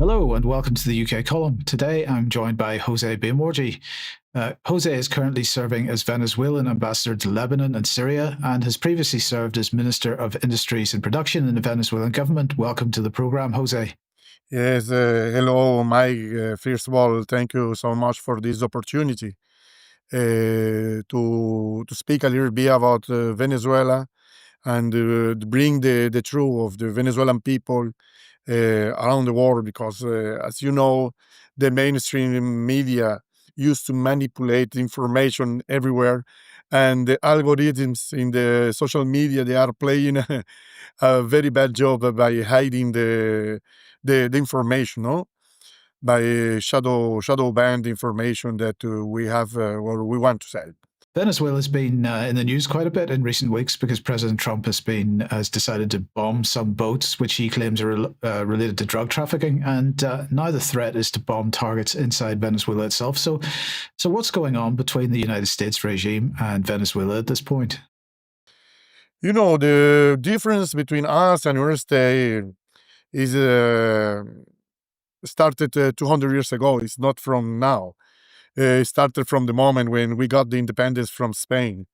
Hello and welcome to the UK column. Today I'm joined by José Biomorgi. Jose is currently serving as Venezuelan ambassador to Lebanon and Syria and has previously served as Minister of Industries and Production in the Venezuelan government. Welcome to the program, Jose. Yes, hello, Mike. First of all, thank you so much for this opportunity to speak a little bit about Venezuela and to bring the truth of the Venezuelan people around the world. Because, as you know, the mainstream media used to manipulate information everywhere, and the algorithms in the social media they are playing a very bad job by hiding the information, no? By shadow banned information that we have or we want to sell. Venezuela's been in the news quite a bit in recent weeks because President Trump has decided to bomb some boats which he claims are related to drug trafficking, and now the threat is to bomb targets inside Venezuela itself. So what's going on between the United States regime and Venezuela at this point? You know, the difference between us and United States is started 200 years ago. It's not from now. It started from the moment when we got the independence from Spain.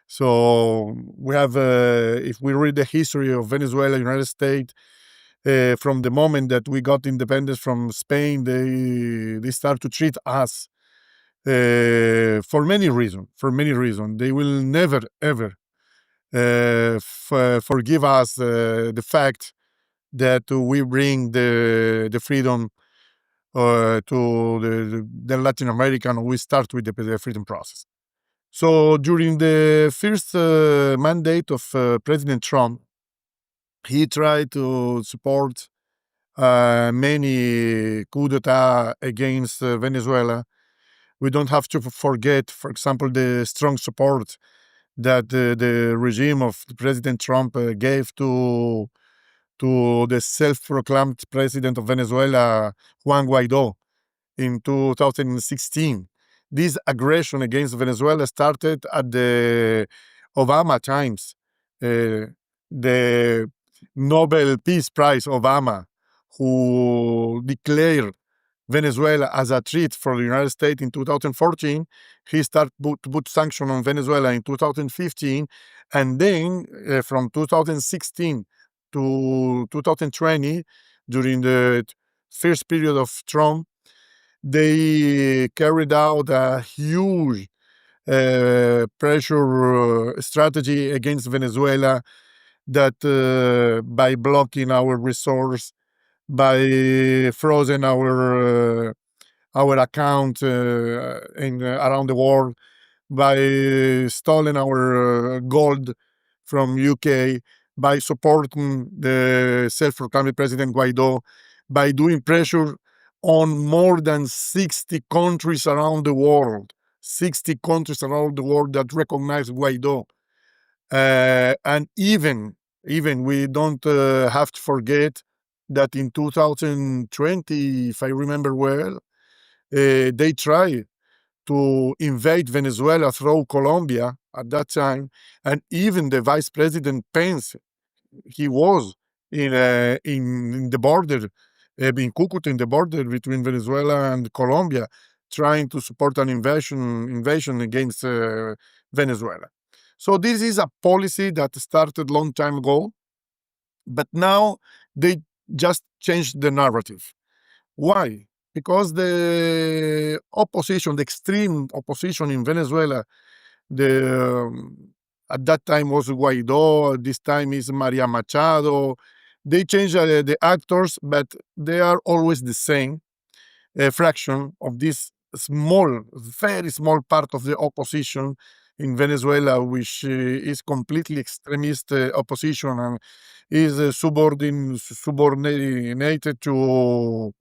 So we have, if we read the history of Venezuela, United States, from the moment that we got independence from Spain, they start to treat us for many reasons. For many reasons, they will never ever forgive us the fact that we bring the freedom to the Latin American. We start with the freedom process. So during the first mandate of President Trump, he tried to support many coup d'etat against Venezuela. We don't have to forget, for example, the strong support that the regime of President Trump gave to the self-proclaimed president of Venezuela, Juan Guaido, in 2016. This aggression against Venezuela started at the Obama times. The Nobel Peace Prize Obama, who declared Venezuela as a threat for the United States in 2014, he started to put sanctions on Venezuela in 2015, and then from 2016 to 2020, during the first period of Trump, they carried out a huge pressure strategy against Venezuela that by blocking our resource, by frozen our account in around the world, by stolen our gold from UK, by supporting the self-proclaimed President Guaido, by doing pressure on more than 60 countries around the world, 60 countries around the world that recognize Guaido. And even we don't have to forget that in 2020, if I remember well, they tried to invade Venezuela through Colombia at that time, and even the Vice President Pence, he was in the border, in Cucuta, in the border between Venezuela and Colombia, trying to support an invasion against Venezuela. So this is a policy that started long time ago, but now they just changed the narrative. Why? Because the opposition, the extreme opposition in Venezuela, the at that time was Guaido, this time is Maria Machado. They change the actors, but they are always the same fraction of this small, very small part of the opposition in Venezuela, which is completely extremist opposition and is subordinated to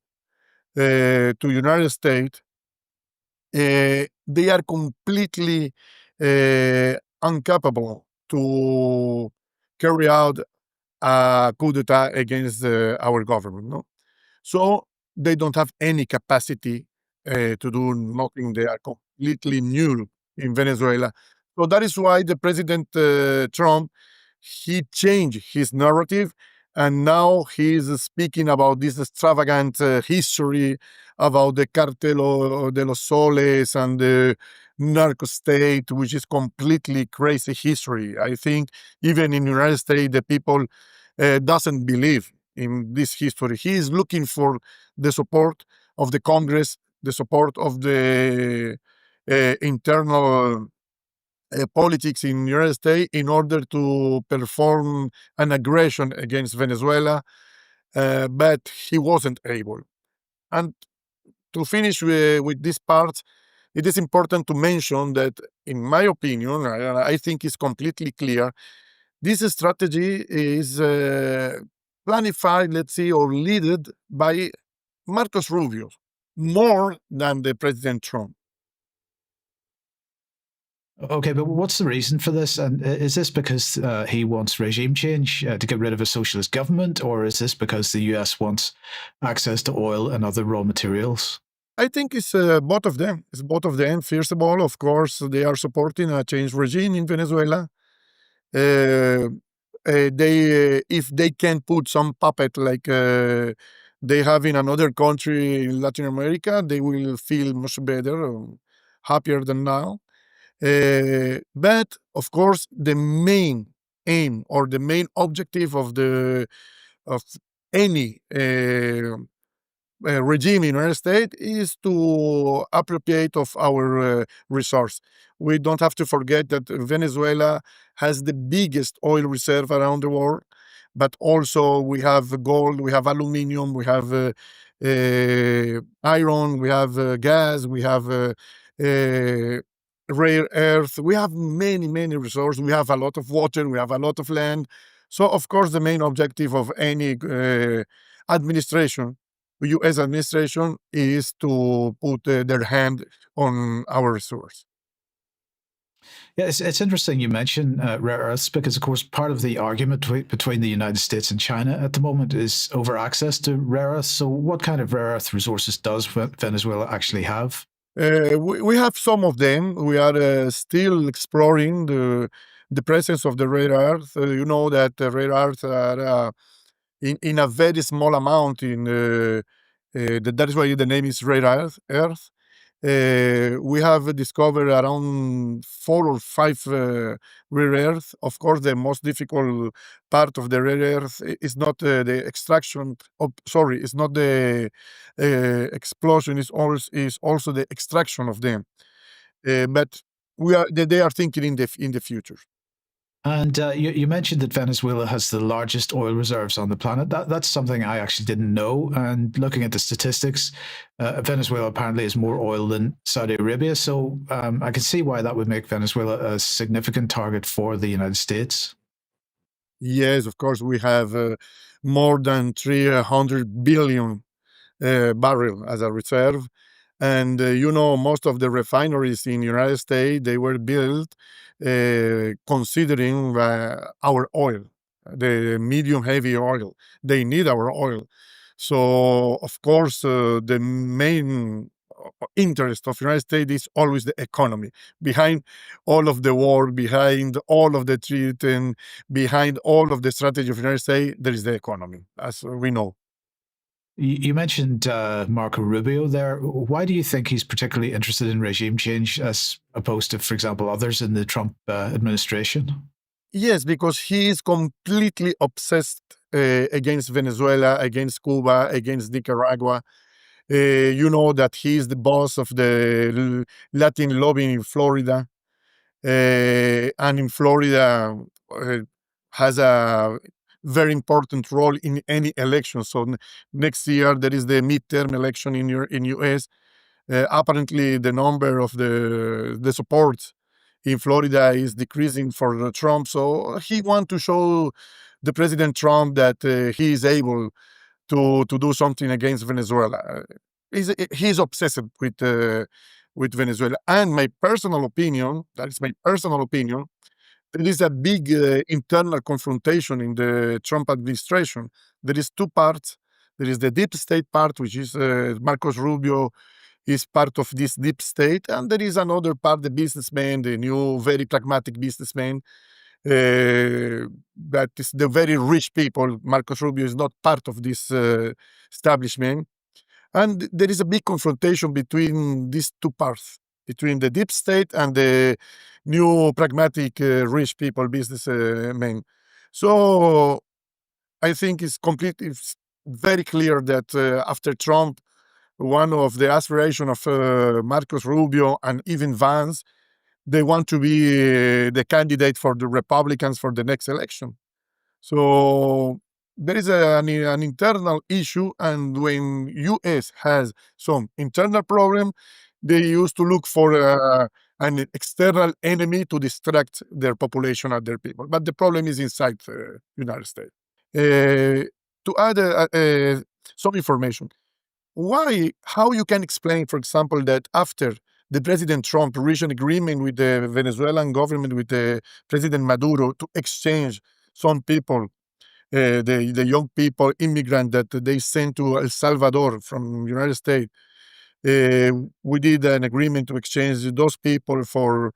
United States. They are completely incapable to carry out a coup d'etat against our government. No? So they don't have any capacity to do nothing. They are completely new in Venezuela. So that is why the President Trump, he changed his narrative And now he's speaking about this extravagant history about the Cartel de los Soles and the narco state, which is completely crazy history. I think even in the United States, the people doesn't believe in this history. He is looking for the support of the Congress, the support of the internal politics in the United States in order to perform an aggression against Venezuela, but he wasn't able. And to finish with this part, it is important to mention that, in my opinion, I think it's completely clear, this strategy is planified, let's say, or led by Marcos Rubio more than the President Trump. Okay, but what's the reason for this? And is this because he wants regime change to get rid of a socialist government, or is this because the US wants access to oil and other raw materials? I think it's both of them. It's both of them. First of all, of course, they are supporting a change regime in Venezuela. If they can put some puppet like they have in another country in Latin America, they will feel much better, happier than now. But of course, the main aim or the main objective of any regime in United States is to appropriate of our resource. We don't have to forget that Venezuela has the biggest oil reserve around the world, but also we have gold, we have aluminum, we have iron, we have gas, we have rare earth. We have many, many resources. We have a lot of water, we have a lot of land. So, of course, the main objective of any administration, U.S. administration, is to put their hand on our resource. Yeah, it's interesting you mention rare earths because, of course, part of the argument between the United States and China at the moment is over access to rare earths. So, what kind of rare earth resources does Venezuela actually have? We have some of them. We are still exploring the presence of the rare earth. You know that the rare earths are in a very small amount. That is why the name is rare earth. We have discovered around 4 or 5 rare earths. Of course, the most difficult part of the rare earth is not the extraction. Sorry, it's not the explosion. Is also the extraction of them. But they are thinking in the future. And you mentioned that Venezuela has the largest oil reserves on the planet. That's something I actually didn't know. And looking at the statistics, Venezuela apparently has more oil than Saudi Arabia. So I can see why that would make Venezuela a significant target for the United States. Yes, of course, we have more than 300 billion barrel as a reserve. And most of the refineries in United States, they were built considering our oil, the medium heavy oil. They need our oil. So, of course, the main interest of United States is always the economy. Behind all of the war, behind all of the treat, and behind all of the strategy of United States, there is the economy, as we know. You mentioned Marco Rubio there. Why do you think he's particularly interested in regime change as opposed to, for example, others in the Trump administration? Yes, because he is completely obsessed against Venezuela, against Cuba, against Nicaragua. You know that he is the boss of the Latin lobby in Florida. And in Florida uh, has a very important role in any election. So next year there is the midterm election in US. Apparently, the number of the support in Florida is decreasing for Trump. So he want to show the President Trump that he is able to do something against Venezuela. He's obsessed with Venezuela. And my personal opinion, that is my personal opinion, there is a big internal confrontation in the Trump administration. There is two parts. There is the deep state part, which is Marcos Rubio is part of this deep state, and there is another part, the businessman, the new, very pragmatic businessman, that is the very rich people. Marcos Rubio is not part of this establishment. And there is a big confrontation between these two parts, between the deep state and the new pragmatic rich people, businessmen. So I think it's very clear that after Trump, one of the aspirations of Marcos Rubio and even Vance, they want to be the candidate for the Republicans for the next election. So there is an internal issue, and when U.S. has some internal problem, they used to look for an external enemy to distract their population and their people. But the problem is inside the United States. To add some information, how you can explain, for example, that after the President Trump reached an agreement with the Venezuelan government, with the President Maduro, to exchange some people, the young people, immigrant that they sent to El Salvador from United States. We did an agreement to exchange those people for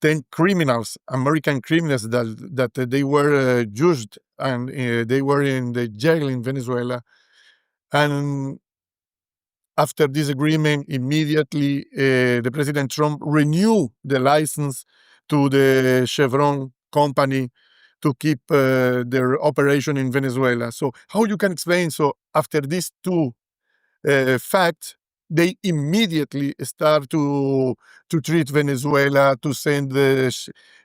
10 criminals, American criminals that they were judged and they were in the jail in Venezuela. And after this agreement, immediately the President Trump renewed the license to the Chevron company to keep their operation in Venezuela. So how you can explain? So after these two facts, they immediately start to treat Venezuela, to send the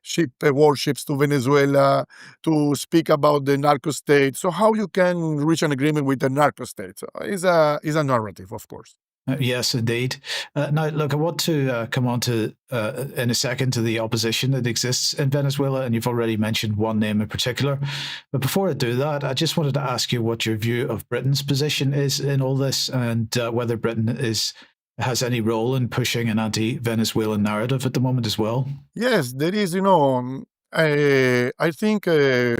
ship warships to Venezuela, to speak about the narco state. So how you can reach an agreement with the narco state? So is a narrative, of course. Yes, indeed. Now, look, I want to come on to, in a second, to the opposition that exists in Venezuela, and you've already mentioned one name in particular. But before I do that, I just wanted to ask you what your view of Britain's position is in all this, and whether Britain has any role in pushing an anti-Venezuelan narrative at the moment as well. Yes, there is. I think in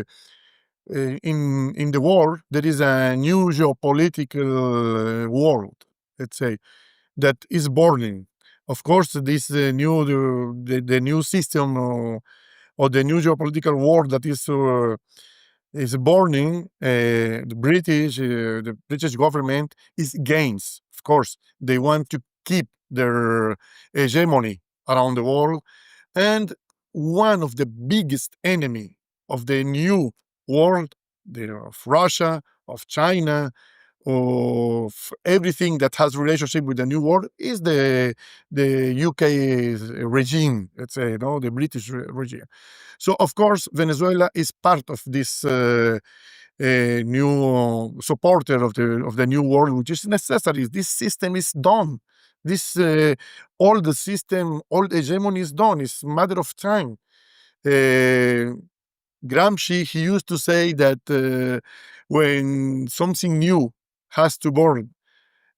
the world there is a new geopolitical world, let's say, that is burning. Of course, this the new system or the new geopolitical world that is burning. The British government is gains. Of course, they want to keep their hegemony around the world, and one of the biggest enemy of the new world, of Russia, of China, of everything that has relationship with the new world, is the UK regime, let's say, the British regime. So of course Venezuela is part of this new supporter of the new world, which is necessary. This system is done. This all the system, all the hegemony is done. It's a matter of time. Gramsci, he used to say that when something new has to burn,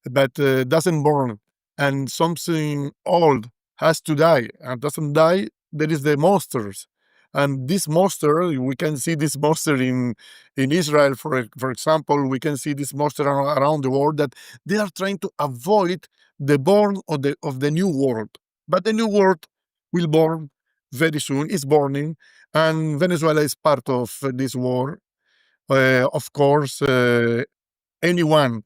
but doesn't burn, and something old has to die and doesn't die, there is the monsters. And this monster, we can see this monster in Israel, for example. We can see this monster around the world, that they are trying to avoid the born of the new world. But the new world will born very soon. It's burning, and Venezuela is part of this war. Of course, anyone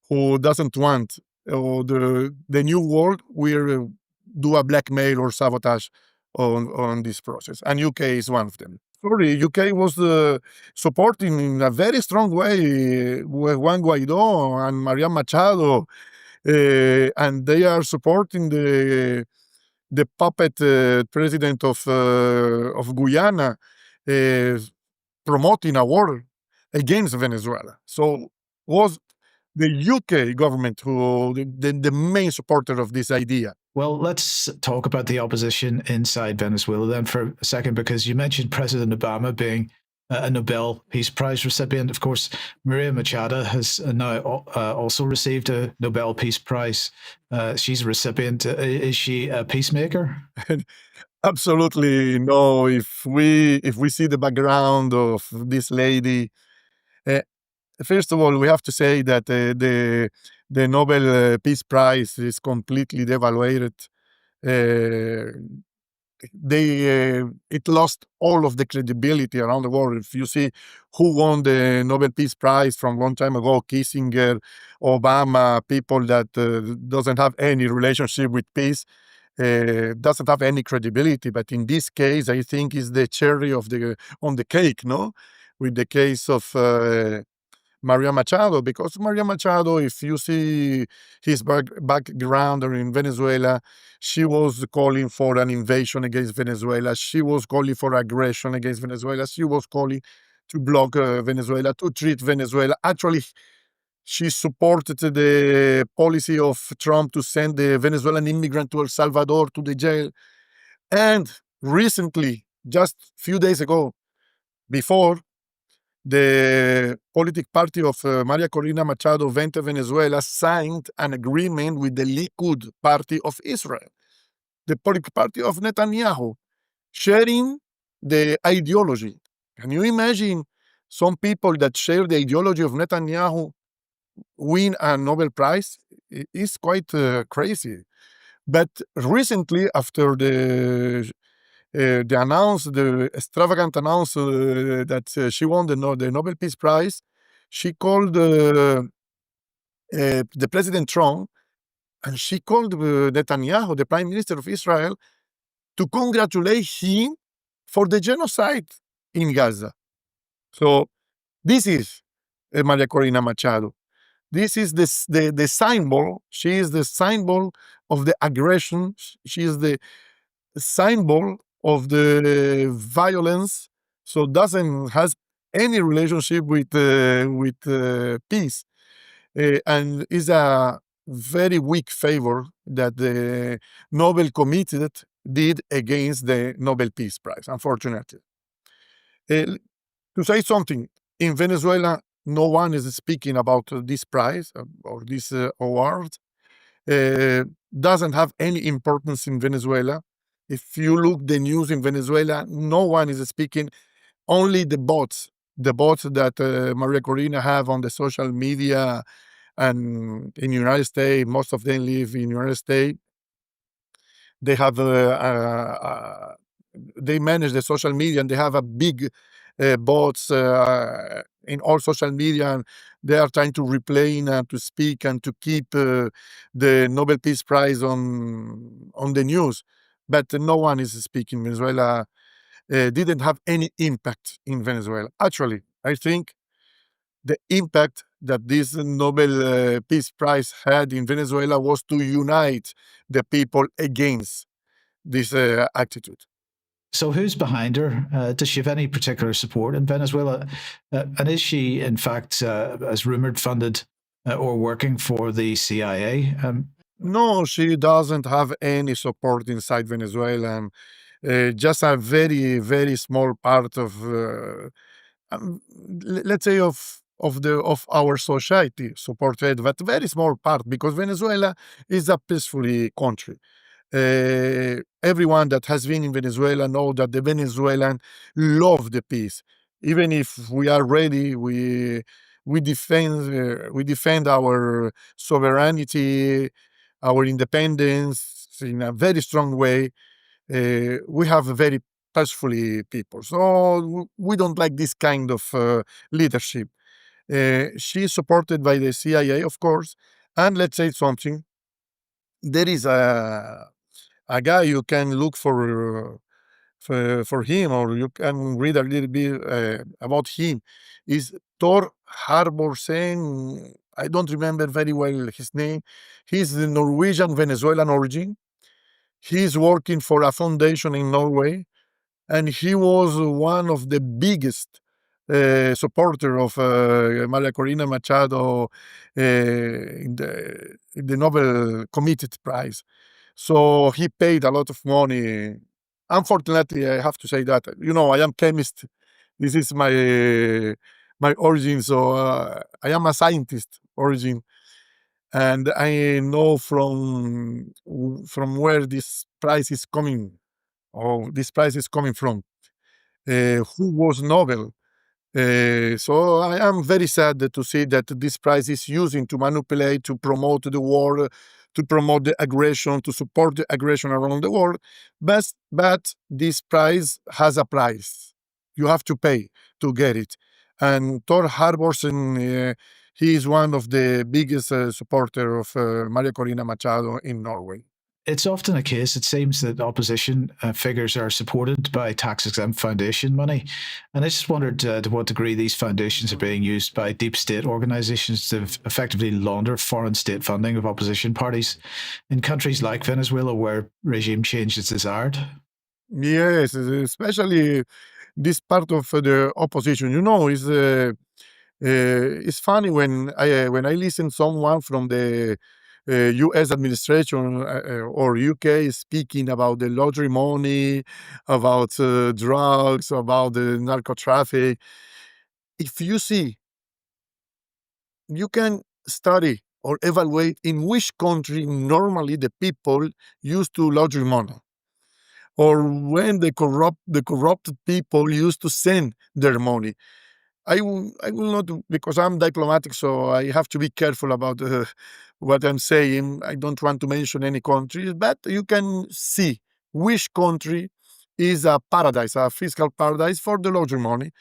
who doesn't want the new world will do a blackmail or sabotage on this process, and UK is one of them. Sorry, UK was supporting in a very strong way with Juan Guaido and Mariam Machado, and they are supporting the puppet president of Guyana, promoting a war against Venezuela. So was the UK government who the main supporter of this idea. Well, let's talk about the opposition inside Venezuela then for a second, because you mentioned President Obama being a Nobel Peace Prize recipient. Of course, Maria Machado has now also received a Nobel Peace Prize. She's a recipient. Is she a peacemaker? Absolutely no. If we see the background of this lady, uh, first of all, we have to say that the Nobel Peace Prize is completely devaluated. it lost all of the credibility around the world. If you see who won the Nobel Peace Prize from long time ago, Kissinger, Obama, people that doesn't have any relationship with peace, doesn't have any credibility. But in this case, I think is the cherry on the cake, no? With the case of Maria Machado, because Maria Machado, if you see his background in Venezuela, she was calling for an invasion against Venezuela. She was calling for aggression against Venezuela. She was calling to block Venezuela, to treat Venezuela. Actually, she supported the policy of Trump to send the Venezuelan immigrant to El Salvador to the jail. And recently, just few days ago, before the political party of Maria Corina Machado went to Venezuela, signed an agreement with the Likud party of Israel, the political party of Netanyahu, sharing the ideology. Can you imagine some people that share the ideology of Netanyahu win a Nobel Prize? It's quite crazy. But recently, after the extravagant announce that she won the Nobel Peace Prize, she called the President Trump, and she called Netanyahu, the Prime Minister of Israel, to congratulate him for the genocide in Gaza. So this is Maria Corina Machado. This is the symbol. She is the symbol of the aggression. She is the symbol of the violence. So doesn't has any relationship with peace, and is a very weak favor that the Nobel Committee did against the Nobel Peace Prize. Unfortunately, to say something, in Venezuela, no one is speaking about this prize or this award. Doesn't have any importance in Venezuela. If you look the news in Venezuela, no one is speaking. Only the bots that Maria Corina have on the social media and in United States, most of them live in United States. They have they manage the social media and they have a big bots in all social media, and they are trying to replay and to speak and to keep the Nobel Peace Prize on the news. But no one is speaking. Venezuela didn't have any impact in Venezuela. Actually, I think the impact that this Nobel Peace Prize had in Venezuela was to unite the people against this attitude. So, who's behind her? Does she have any particular support in Venezuela? And is she, in fact, as rumored, funded or working for the CIA? No, she doesn't have any support inside Venezuela. Just a very, very small part of, let's say, of our society supported, but very small part, because Venezuela is a peaceful country. Everyone that has been in Venezuela know that the Venezuelan love the peace. Even if we are ready, we defend our sovereignty, our independence in a very strong way. We have a very peacefully people, so we don't like this kind of leadership. She's supported by the CIA, of course, and let's say something. There is a guy you can look for him, or you can read a little bit about him. Is Thor Harborsen. I don't remember very well his name. He's the Norwegian Venezuelan origin. He's working for a foundation in Norway, and he was one of the biggest supporter of Maria Corina Machado in the Nobel Committee Prize. So he paid a lot of money. Unfortunately, I have to say that, I am chemist. This is my origin. So I am a scientist origin, and I know from where this prize is coming, or this prize is coming from. Who was Nobel? So I am very sad to see that this prize is using to manipulate, to promote the war, to promote the aggression, to support the aggression around the world. But this price has a price. You have to pay to get it. And Thor Harbordsen, he is one of the biggest supporter of Maria Corina Machado in Norway. It's often a case, it seems, that opposition figures are supported by tax-exempt foundation money. And I just wondered to what degree these foundations are being used by deep state organizations to effectively launder foreign state funding of opposition parties in countries like Venezuela, where regime change is desired. Yes, especially this part of the opposition. It's funny when I listen someone from the U.S. administration or UK speaking about the lottery money, about drugs, about the narco traffic. If you see, you can study or evaluate in which country normally the people used to lottery money, or when the corrupted people used to send their money. I will not, because I'm diplomatic, so I have to be careful about what I'm saying. I don't want to mention any countries, but you can see which country is a paradise, a fiscal paradise for the lottery money.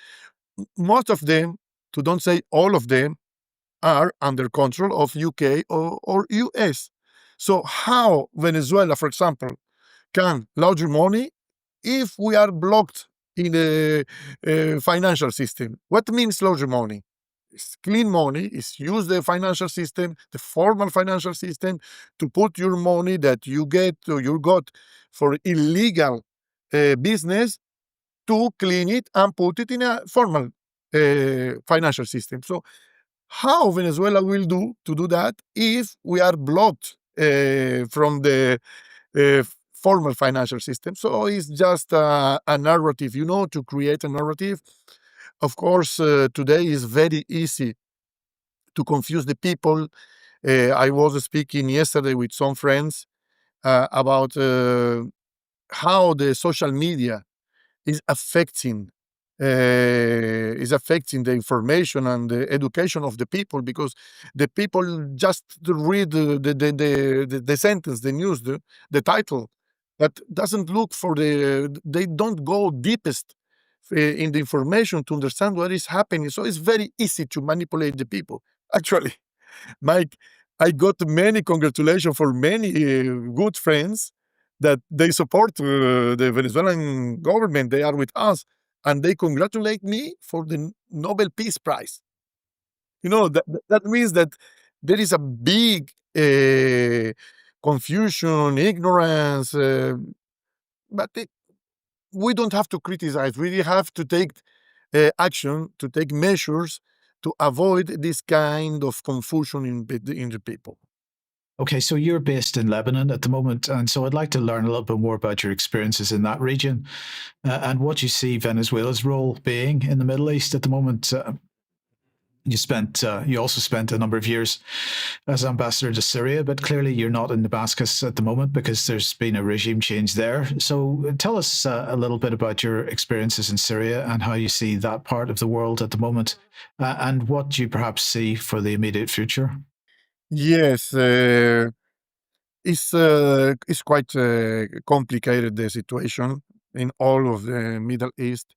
Most of them, to don't say all of them, are under control of UK or US. So how Venezuela, for example, can lottery money if we are blocked in the financial system? What means lottery money? It's clean money. It's use the financial system, the formal financial system, to put your money that you get or you got for illegal business, to clean it and put it in a formal financial system. So how Venezuela will do that if we are blocked from the uh, formal financial system? So it's just a narrative, to create a narrative. Of course, today is very easy to confuse the people. I was speaking yesterday with some friends about how the social media is affecting the information and the education of the people, because the people just read the sentence, the news, the title, but doesn't look for they don't go deepest in the information to understand what is happening. So it's very easy to manipulate the people. Actually, Mike, I got many congratulations for many good friends that they support the Venezuelan government. They are with us, and they congratulate me for the Nobel Peace Prize. That means that there is a big confusion, ignorance, but we don't have to criticize. We have to take action, to take measures to avoid this kind of confusion in the people. Okay, so you're based in Lebanon at the moment, and so I'd like to learn a little bit more about your experiences in that region and what you see Venezuela's role being in the Middle East at the moment. You also spent a number of years as ambassador to Syria, but clearly you're not in Damascus at the moment because there's been a regime change there. So tell us a little bit about your experiences in Syria and how you see that part of the world at the moment, and what you perhaps see for the immediate future. Yes, it's quite complicated, the situation in all of the Middle East.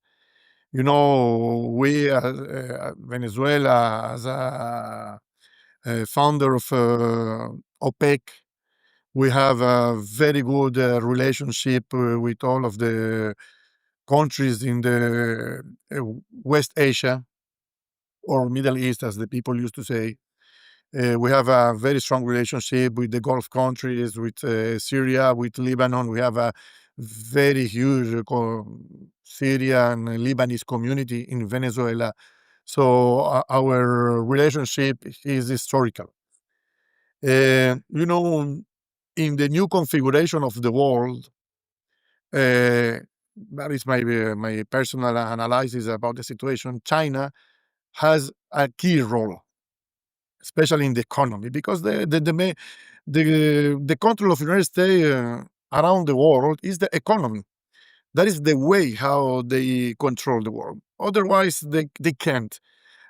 We Venezuela, as a founder of OPEC, we have a very good relationship with all of the countries in the West Asia, or Middle East, as the people used to say. We have a very strong relationship with the Gulf countries, with Syria, with Lebanon. We have a very huge Syrian and Lebanese community in Venezuela. So our relationship is historical. In the new configuration of the world, that is my personal analysis about the situation. China has a key role, especially in the economy, because the control of the United States around the world is the economy. That is the way how they control the world. Otherwise, they can't.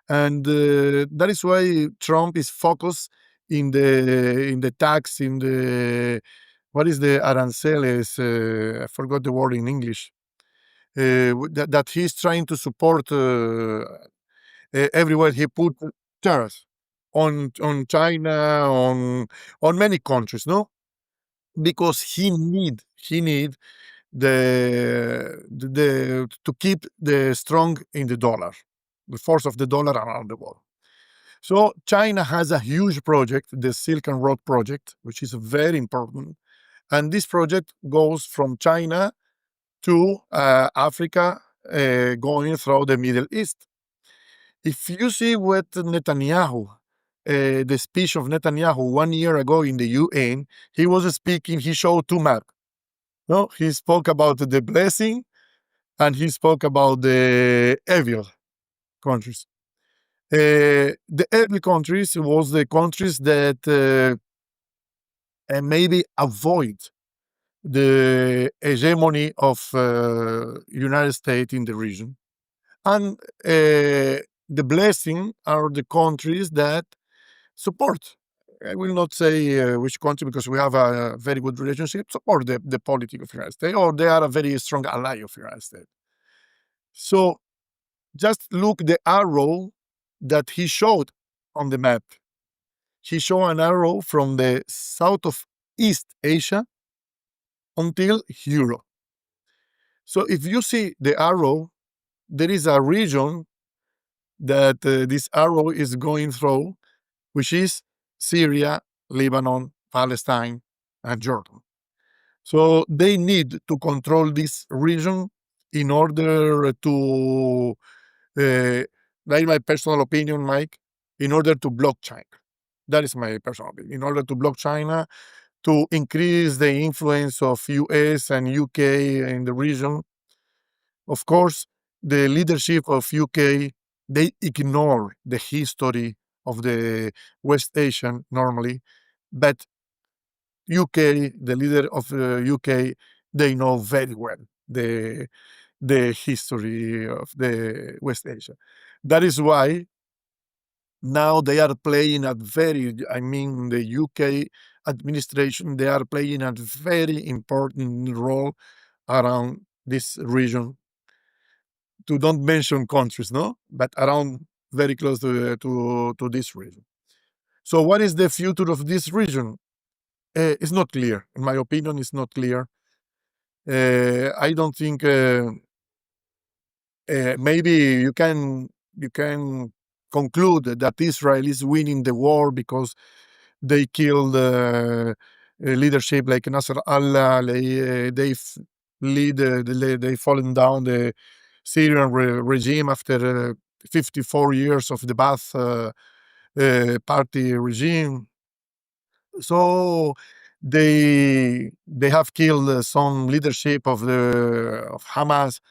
And that is why Trump is focused in the tax, in the what is the aranceles? I forgot the word in English. That he's trying to support everywhere. He put tariffs on China, on many countries, no, because he need the to keep the strong in the dollar, the force of the dollar around the world. So China has a huge project, the Silk and Road project, which is very important, and this project goes from China to Africa, going through the Middle East. If you see what Netanyahu, the speech of Netanyahu 1 year ago in the UN, he was speaking, he showed two maps. No, he spoke about the blessing and he spoke about the evil countries. The evil countries was the countries that maybe avoid the hegemony of United States in the region. And the blessing are the countries that support. I will not say which country because we have a very good relationship, support the politics of United States, or they are a very strong ally of United States. So just look the arrow that he showed on the map. He showed an arrow from the south of East Asia until Europe. So if you see the arrow, there is a region that this arrow is going through, which is Syria, Lebanon, Palestine, and Jordan. So they need to control this region in order to, like my personal opinion, Mike, in order to block China. That is my personal opinion. In order to block China, to increase the influence of US and UK in the region. Of course, the leadership of UK, they ignore the history of the West Asian normally, but UK, the leader of UK, they know very well the history of the West Asia. That is why now they are playing a very, I mean, the UK administration, they are playing a very important role around this region. To don't mention countries, no, but around very close to this region. So, what is the future of this region? It's not clear. In my opinion, it's not clear. I don't think maybe you can conclude that Israel is winning the war because they killed leadership like Nasser Allah. They fallen down the Syrian regime after 54 years of the Ba'ath party regime. So they have killed some leadership of Hamas.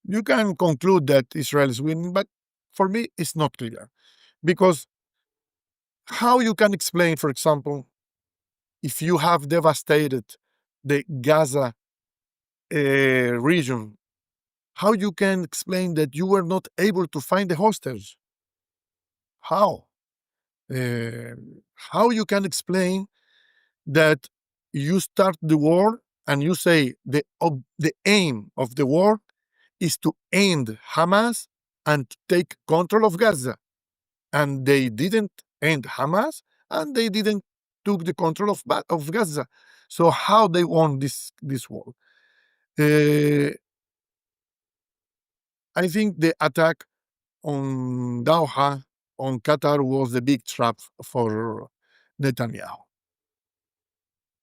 You can conclude that Israel is winning, but for me, it's not clear because how you can explain, for example, if you have devastated the Gaza region, how you can explain that you were not able to find the hostage? How? Uh, how you can explain that you start the war and you say the aim of the war is to end Hamas and to take control of Gaza, and they didn't end Hamas and they didn't took the control of Gaza. So how they won this war? Uh, I think the attack on Doha, on Qatar, was the big trap for Netanyahu.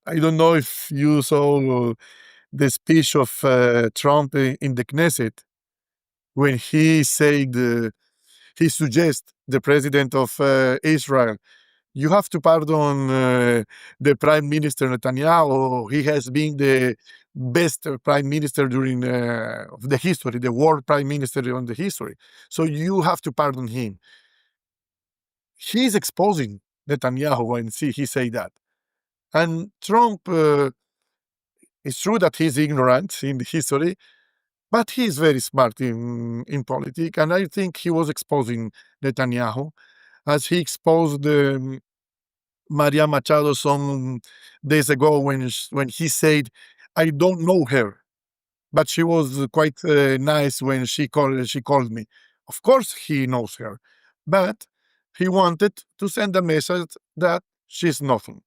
I don't know if you saw the speech of Trump in the Knesset when he said he suggests the president of Israel, you have to pardon the prime minister Netanyahu. He has been the best prime minister during of the history, the world prime minister in the history. So you have to pardon him. He's exposing Netanyahu when he say that. And Trump, it's true that he's ignorant in the history, but he's very smart in politics. And I think he was exposing Netanyahu as he exposed Maria Machado some days ago when he said, "I don't know her, but she was quite nice when she called me." Of course, he knows her, but he wanted to send a message that she's nothing.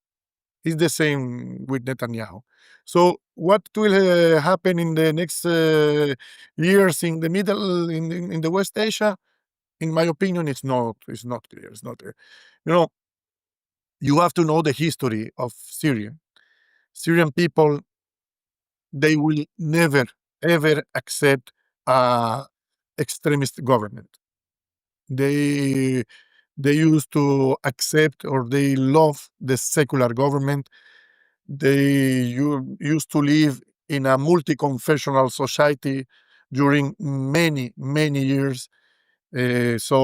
It's the same with Netanyahu. So, what will happen in the next years in the middle in the West Asia? In my opinion, it's not clear. It's not clear. You know, you have to know the history of Syria. Syrian people, they will never ever accept a extremist government. They they used to accept or they love the secular government. Used to live in a multi-confessional society during many many years. So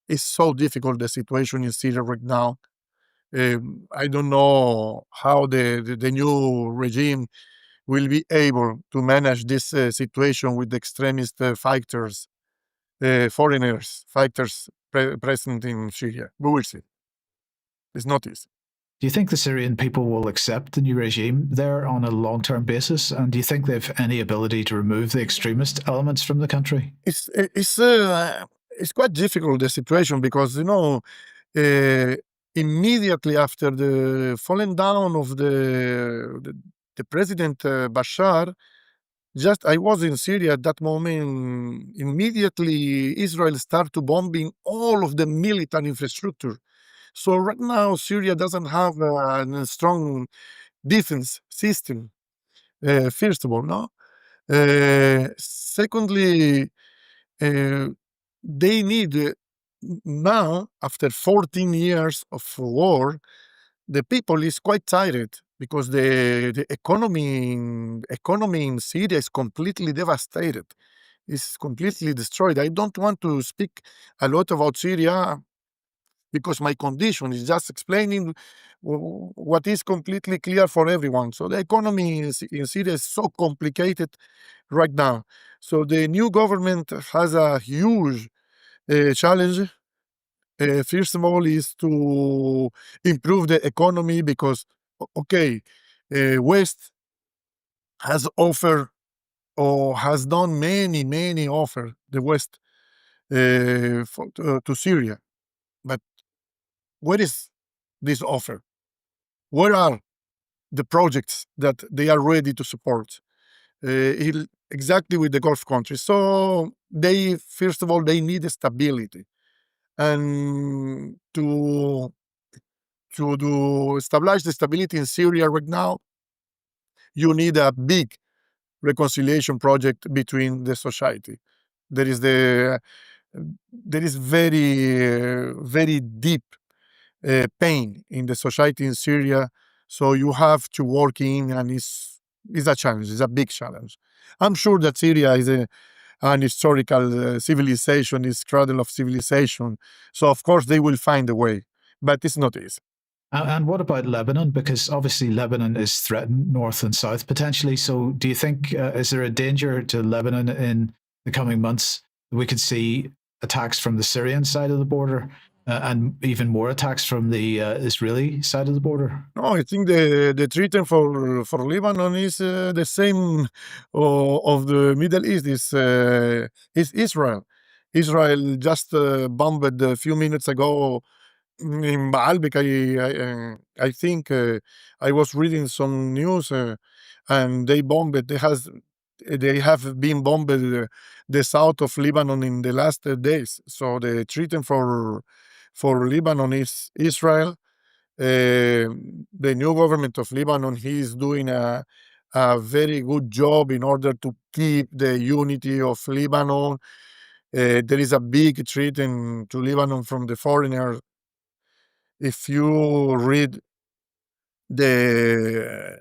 it's so difficult the situation in Syria right now. I don't know how the new regime will be able to manage this situation with extremist fighters, foreigners, fighters present in Syria. We will see. It's not easy. Do you think the Syrian people will accept the new regime there on a long term basis? And do you think they have any ability to remove the extremist elements from the country? It's quite difficult the situation because uh, immediately after the falling down of the president Bashar, just I was in Syria at that moment. Immediately, Israel started to bombing all of the military infrastructure. So right now, Syria doesn't have a strong defense system. First of all, no. Secondly, uh, they need now, after 14 years of war, the people is quite tired because the economy in Syria is completely devastated. It's completely destroyed. I don't want to speak a lot about Syria because my condition is just explaining what is completely clear for everyone. So the economy in Syria is so complicated right now. So the new government has a huge challenge. First of all, is to improve the economy because, okay, West has offered or has done many, many offer the West to Syria. But where is this offer? Where are the projects that they are ready to support? Exactly with the Gulf countries. So they, first of all, they need stability. And to establish the stability in Syria right now, you need a big reconciliation project between the society. There is very deep pain in the society in Syria, so you have to work in, and it's a challenge. It's a big challenge. I'm sure that Syria is an historical civilization, is cradle of civilization. So of course they will find a way, but it's not easy. And what about Lebanon? Because obviously Lebanon is threatened north and south potentially. So do you think, is there a danger to Lebanon in the coming months? We could see attacks from the Syrian side of the border and even more attacks from the Israeli side of the border? No, I think the treatment for Lebanon is the same of the Middle East is Israel. Israel just bombed a few minutes ago in Baalbek. I think I was reading some news and they bombed. They have been bombed the south of Lebanon in the last days. So the treatment for Lebanon is Israel. The new government of Lebanon, he is doing a very good job in order to keep the unity of Lebanon. There is a big threat to Lebanon from the foreigner. If you read the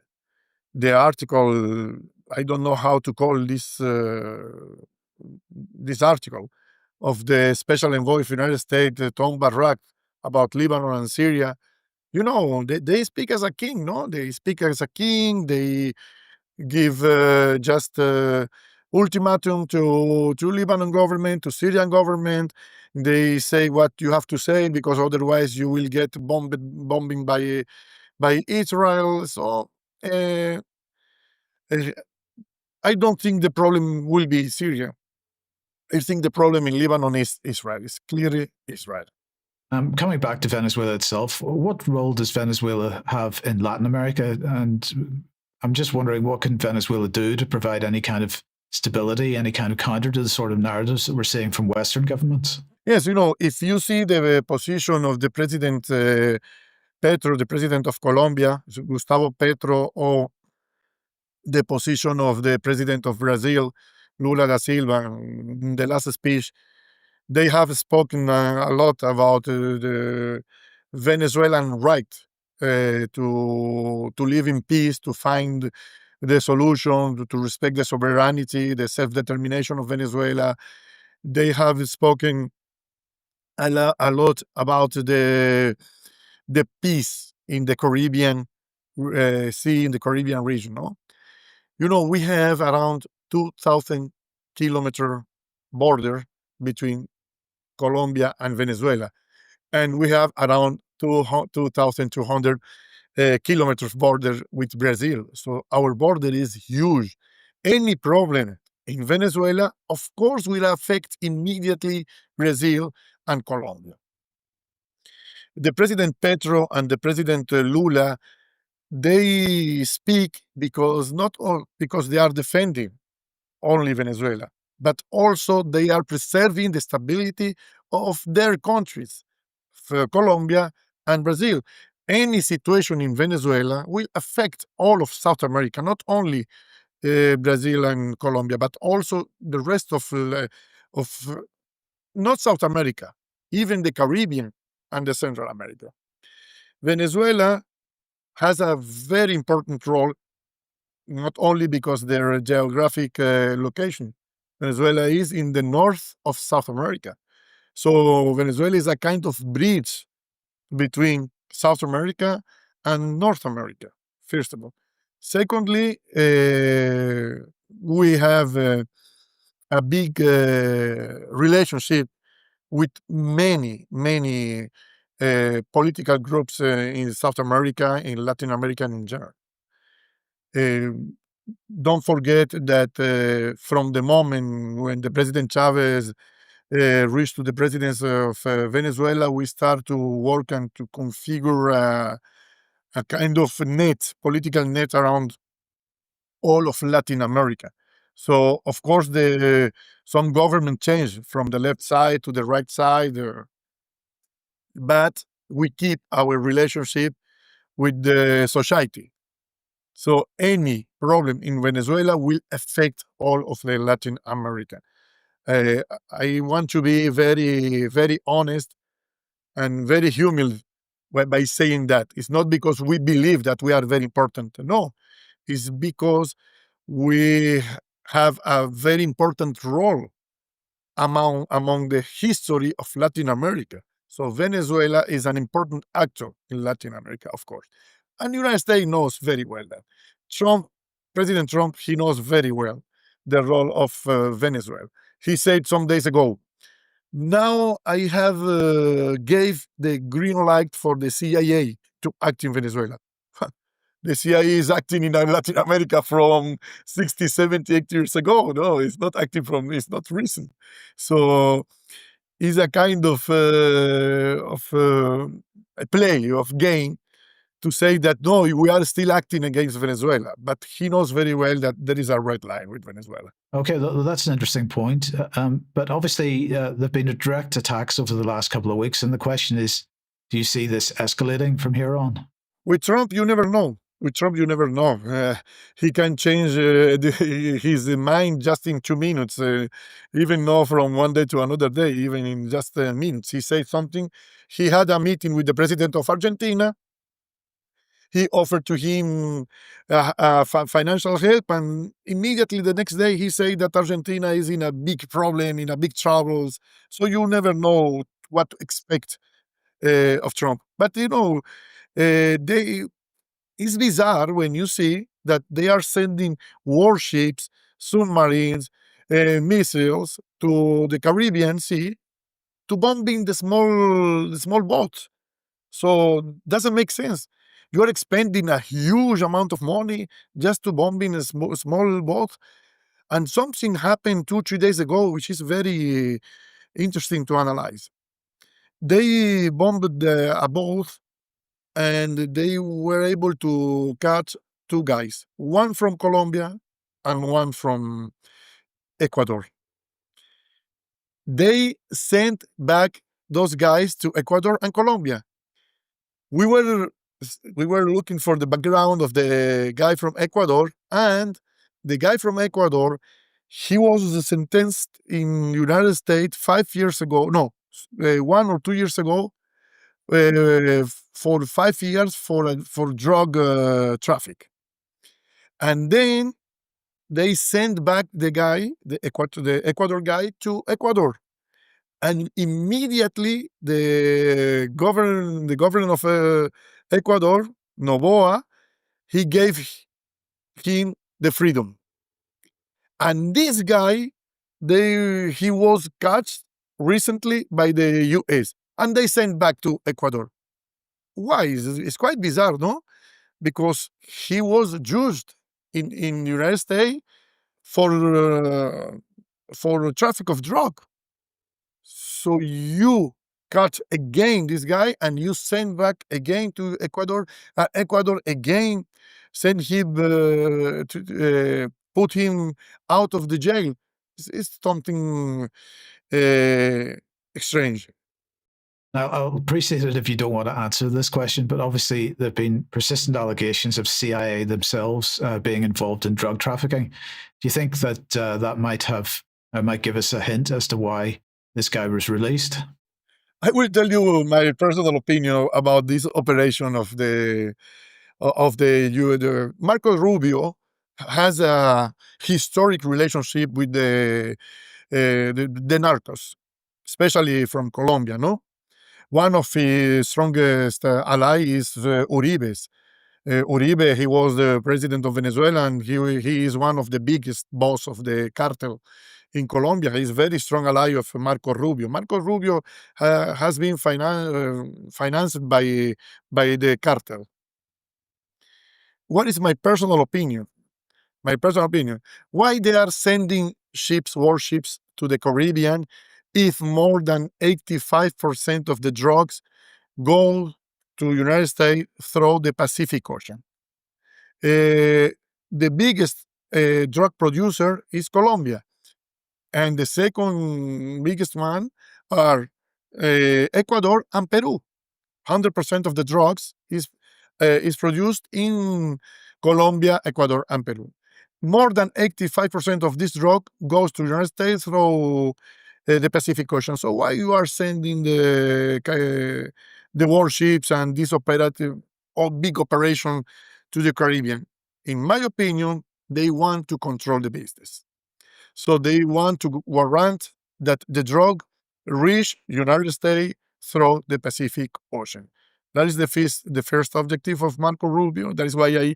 the article, I don't know how to call this article of the special envoy of the United States, Tom Barrack, about Lebanon and Syria. They speak as a king, no? They speak as a king. They give just ultimatum to Lebanon government, to Syrian government. They say what you have to say because otherwise you will get bombing by Israel. So uh, uh, I don't think the problem will be Syria. I think the problem in Lebanon is Israel. It's clearly Israel. Coming back to Venezuela itself, what role does Venezuela have in Latin America? And I'm just wondering, what can Venezuela do to provide any kind of stability, any kind of counter to the sort of narratives that we're seeing from Western governments? Yes, if you see the position of the president Petro, the president of Colombia, Gustavo Petro, or the position of the president of Brazil, Lula da Silva, in the last speech, they have spoken a lot about the Venezuelan right to live in peace, to find the solution, to respect the sovereignty, the self-determination of Venezuela. They have spoken a lot about the peace in the Caribbean Sea, in the Caribbean region. No? We have around 2,000 kilometer border between Colombia and Venezuela, and we have around 2,200 kilometers border with Brazil. So our border is huge. Any problem in Venezuela, of course, will affect immediately Brazil and Colombia. The President Petro and the President Lula, they speak because not all because they are defending only Venezuela, but also they are preserving the stability of their countries, for Colombia and Brazil. Any situation in Venezuela will affect all of South America, not only Brazil and Colombia, but also the rest of not South America, even the Caribbean and the Central America. Venezuela has a very important role, not only because their geographic location. Venezuela is in the north of South America. So Venezuela is a kind of bridge between South America and North America, first of all. Secondly, we have a big relationship with many political groups in South America, in Latin America, and in general. Don't forget that from the moment when the President Chavez reached to the presidency of Venezuela, we start to work and to configure a kind of net, political net around all of Latin America. So, of course, some government change from the left side to the right side, but we keep our relationship with the society. So any problem in Venezuela will affect all of the Latin America. Uh, I want to be very, very honest and very humble by saying that. It's not because we believe that we are very important. No, it's because we have a very important role among the history of Latin America. So Venezuela is an important actor in Latin America, of course. And the United States knows very well that. President Trump, he knows very well the role of Venezuela. He said some days ago, now I have gave the green light for the CIA to act in Venezuela. The CIA is acting in Latin America from 60, 70, 80 years ago. No, it's not recent. So it's a kind of a play, of game to say that, no, we are still acting against Venezuela. But he knows very well that there is a red line with Venezuela. Okay, that's an interesting point. But obviously, there have been direct attacks over the last couple of weeks. And the question is, do you see this escalating from here on? With Trump, you never know. With Trump, you never know. He can change his mind just in 2 minutes, even know from one day to another day, even in just minutes. He said something. He had a meeting with the president of Argentina. He offered to him financial help, and immediately the next day he said that Argentina is in a big problem, in a big troubles. So you never know what to expect of Trump. But it's bizarre when you see that they are sending warships, submarines, missiles to the Caribbean Sea, to bombing the small boats. So doesn't make sense. You are expending a huge amount of money just to bombing a small boat. And something happened 2-3 days ago, which is very interesting to analyze. They bombed a boat and they were able to catch two guys, one from Colombia and one from Ecuador. They sent back those guys to Ecuador and Colombia. We were we were looking for the background of the guy from Ecuador, and the guy from Ecuador, he was sentenced in United States 5 years ago. No, 1 or 2 years ago, for 5 years for drug traffic, and then they sent back the guy, the Ecuador guy, to Ecuador, and immediately the governor of Ecuador, Noboa, he gave him the freedom. And this guy, he was caught recently by the U.S. and they sent back to Ecuador. Why? It's quite bizarre, no? Because he was judged in United States for traffic of drug. So you catch again this guy and you send back again to Ecuador. Ecuador again send him put him out of the jail. It's something strange. Now, I'll appreciate it if you don't want to answer this question, but obviously there have been persistent allegations of CIA themselves being involved in drug trafficking. Do you think that that might give us a hint as to why this guy was released? I will tell you my personal opinion about this operation of the Marco Rubio has a historic relationship with the narcos, especially from Colombia. No, one of his strongest ally is Uribe's. Uribe, he was the president of Venezuela, and he is one of the biggest boss of the cartel in Colombia. He's a very strong ally of Marco Rubio. Marco Rubio has been financed by the cartel. What is my personal opinion? My personal opinion. Why they are sending warships to the Caribbean if more than 85% of the drugs go to United States through the Pacific Ocean? The biggest drug producer is Colombia, and the second biggest one are Ecuador and Peru. 100% of the drugs is produced in Colombia, Ecuador, and Peru. More than 85% of this drug goes to the United States through the Pacific Ocean. So why you are sending the warships and this operative or big operation to the Caribbean? In my opinion, they want to control the business. So they want to warrant that the drug reach United States through the Pacific Ocean. That is the first objective of Marco Rubio. That is why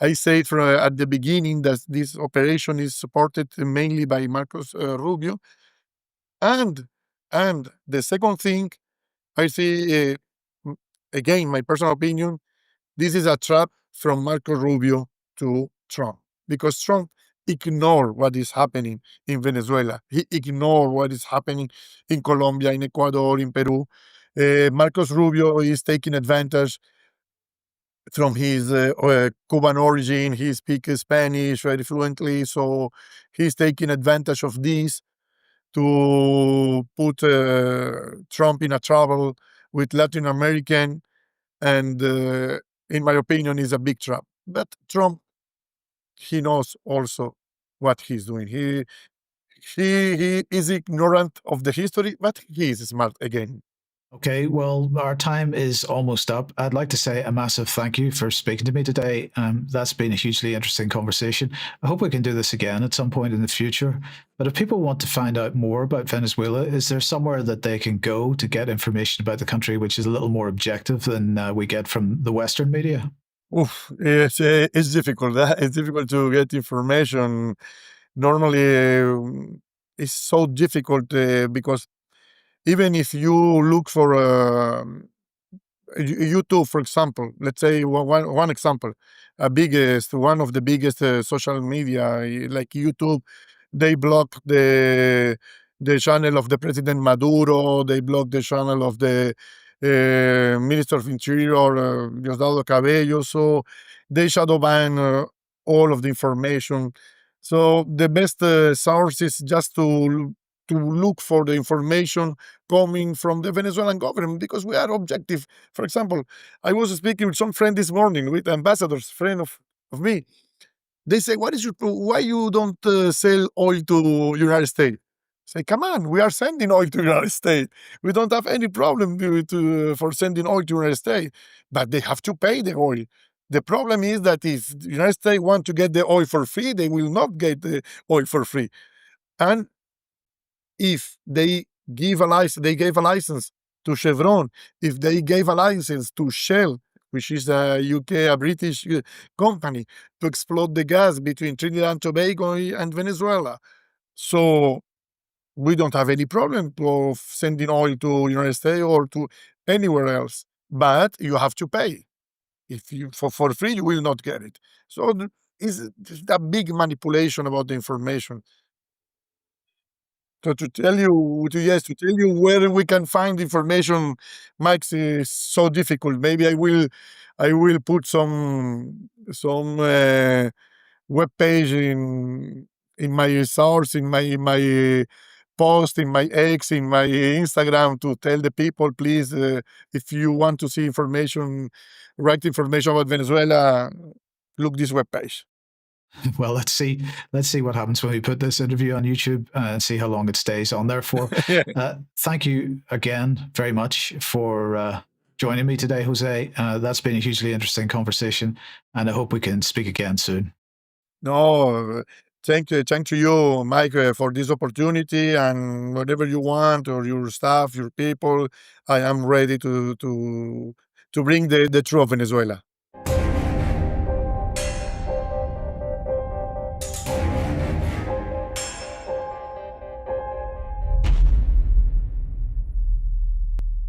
I said at the beginning that this operation is supported mainly by Marcos Rubio. And the second thing, I see, again, my personal opinion, this is a trap from Marco Rubio to Trump, because Trump ignore what is happening in Venezuela. He ignore what is happening in Colombia, in Ecuador, in Peru. Marcos Rubio is taking advantage from his Cuban origin. He speaks Spanish very fluently, so he's taking advantage of this to put Trump in a trouble with Latin American, and in my opinion, is a big trap. But Trump, he knows also what he's doing. He is ignorant of the history, but he is smart again. Okay, well, our time is almost up. I'd like to say a massive thank you for speaking to me today. That's been a hugely interesting conversation. I hope we can do this again at some point in the future. But if people want to find out more about Venezuela, is there somewhere that they can go to get information about the country which is a little more objective than we get from the Western media? Oof, it's difficult. It's difficult to get information. Normally, it's so difficult because even if you look for YouTube, for example, let's say one example, one of the biggest social media like YouTube, they block the channel of the President Maduro, they block the channel of the Minister of Interior, Diosdado Cabello, so they shadow ban all of the information. So the best source is just to look for the information coming from the Venezuelan government because we are objective. For example, I was speaking with some friend this morning, with ambassadors, friend of me. They say, why you don't sell oil to United States? Say, come on, we are sending oil to United States. We don't have any problem for sending oil to United States, but they have to pay the oil. The problem is that if the United States want to get the oil for free, they will not get the oil for free. And if they gave a license to Chevron, if they gave a license to Shell, which is a UK, a British company, to exploit the gas between Trinidad and Tobago and Venezuela. So we don't have any problem of sending oil to United States or to anywhere else, but you have to pay. If you for free, you will not get it. So it's a big manipulation about the information. So to tell you, to tell you where we can find information makes it so difficult. Maybe I will put some web page in my source, in my post, in my X, in my Instagram to tell the people, please, if you want to see information, right information about Venezuela, look this web page. Well, let's see what happens when we put this interview on YouTube and see how long it stays on there for. Yeah. Thank you again very much for joining me today, Jose. That's been a hugely interesting conversation, and I hope we can speak again soon. No, thank you, Mike, for this opportunity. And whatever you want, or your staff, your people, I am ready to bring the truth of Venezuela.